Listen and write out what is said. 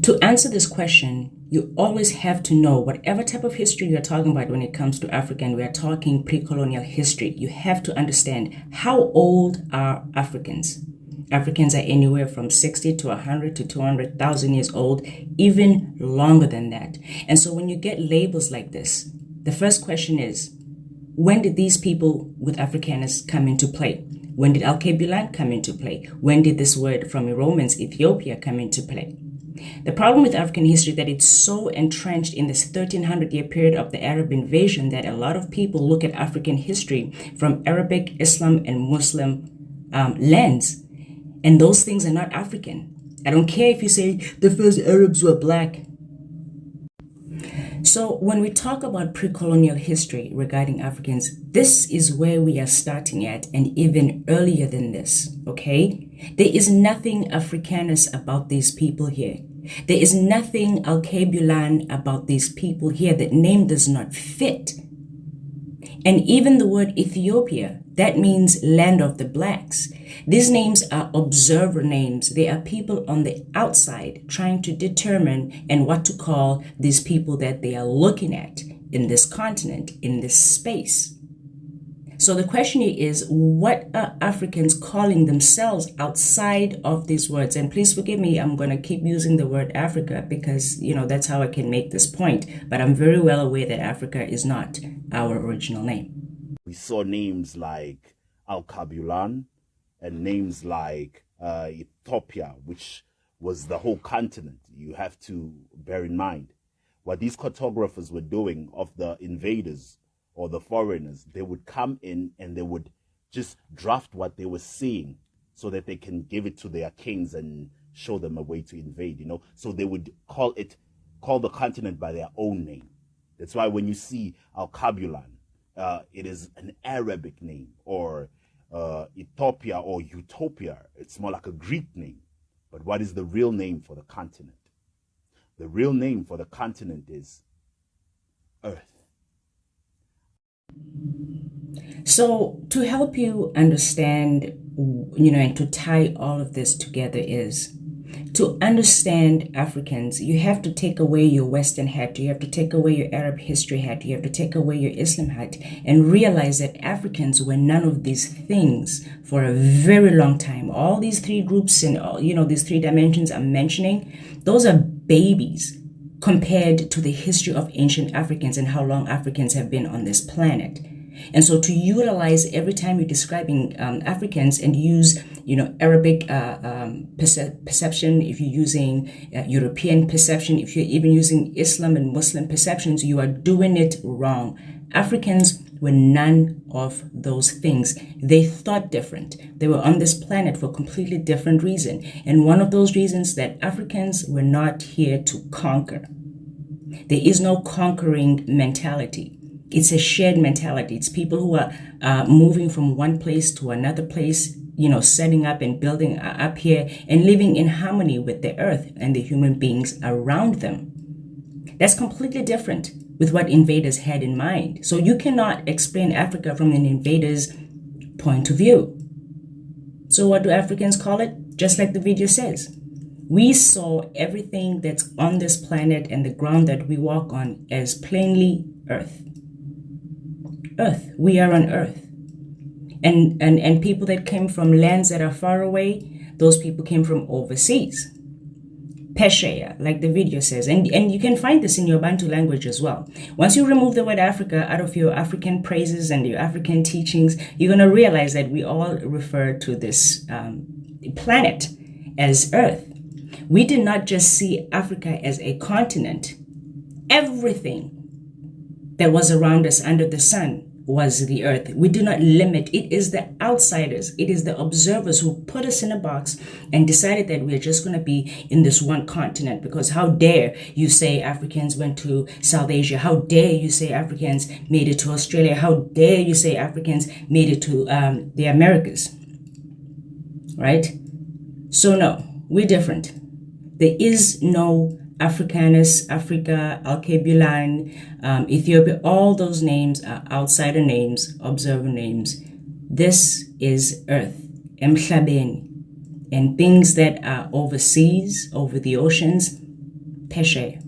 To answer this question, you always have to know whatever type of history you're talking about when it comes to Africa, and we are talking pre-colonial history. You have to understand how old are Africans. Africans are anywhere from 60 to 100 to 200,000 years old, even longer than that. And so when you get labels like this, the first question is, when did these people with Afrikaners come into play? When did Alkebulan come into play? When did this word from Romans, Ethiopia, come into play? The problem with African history is that it's so entrenched in this 1300-year period of the Arab invasion that a lot of people look at African history from Arabic, Islam, and Muslim lens. And those things are not African. I don't care if you say the first Arabs were black. So when we talk about pre-colonial history regarding Africans, this is where we are starting at, and even earlier than this, okay? There is nothing Africanus about these people here. There is nothing Alkebulan about these people here. That name does not fit. And even the word Ethiopia, that means land of the blacks. These names are observer names. They are people on the outside trying to determine and what to call these people that they are looking at in this continent, in this space. So the question is, what are Africans calling themselves outside of these words? And please forgive me, I'm going to keep using the word Africa because, that's how I can make this point. But I'm very well aware that Africa is not our original name. We saw names like Alkebulan and names like Ethiopia, which was the whole continent. You have to bear in mind what these cartographers were doing of the invaders or the foreigners. They would come in and they would just draft what they were seeing so that they can give it to their kings and show them a way to invade, So they would call the continent by their own name. That's why when you see Alkebulan, it is an Arabic name, or Ethiopia or Utopia. It's more like a Greek name. But what is the real name for the continent? The real name for the continent is Earth. So to help you understand, and to tie all of this together is, to understand Africans, you have to take away your Western hat, you have to take away your Arab history hat, you have to take away your Islam hat, and realize that Africans were none of these things for a very long time. All these three groups and, these three dimensions I'm mentioning, those are babies compared to the history of ancient Africans and how long Africans have been on this planet. And so to utilize every time you're describing Africans and use, Arabic perception, if you're using European perception, if you're even using Islam and Muslim perceptions, you are doing it wrong. Africans were none of those things. They thought different. They were on this planet for a completely different reason. And one of those reasons that Africans were not here to conquer. There is no conquering mentality. It's a shared mentality. It's people who are moving from one place to another place, setting up and building up here and living in harmony with the earth and the human beings around them. That's completely different with what invaders had in mind. So you cannot explain Africa from an invader's point of view. So what do Africans call it? Just like the video says. We saw everything that's on this planet and the ground that we walk on as plainly Earth. Earth. We are on Earth. And people that came from lands that are far away, those people came from overseas. Peshea, like the video says. And you can find this in your Bantu language as well. Once you remove the word Africa out of your African praises and your African teachings, you're going to realize that we all refer to this planet as Earth. We did not just see Africa as a continent. Everything that was around us under the sun was the earth. We do not limit. It is the outsiders. It is the observers who put us in a box and decided that we are just going to be in this one continent. Because how dare you say Africans went to South Asia? How dare you say Africans made it to Australia? How dare you say Africans made it to the Americas? Right? So no, we're different. There is no Africanus, Africa, Alkebulan, Ethiopia. All those names are outsider names, observer names. This is Earth, Emhlabeni. And things that are overseas, over the oceans, peshe.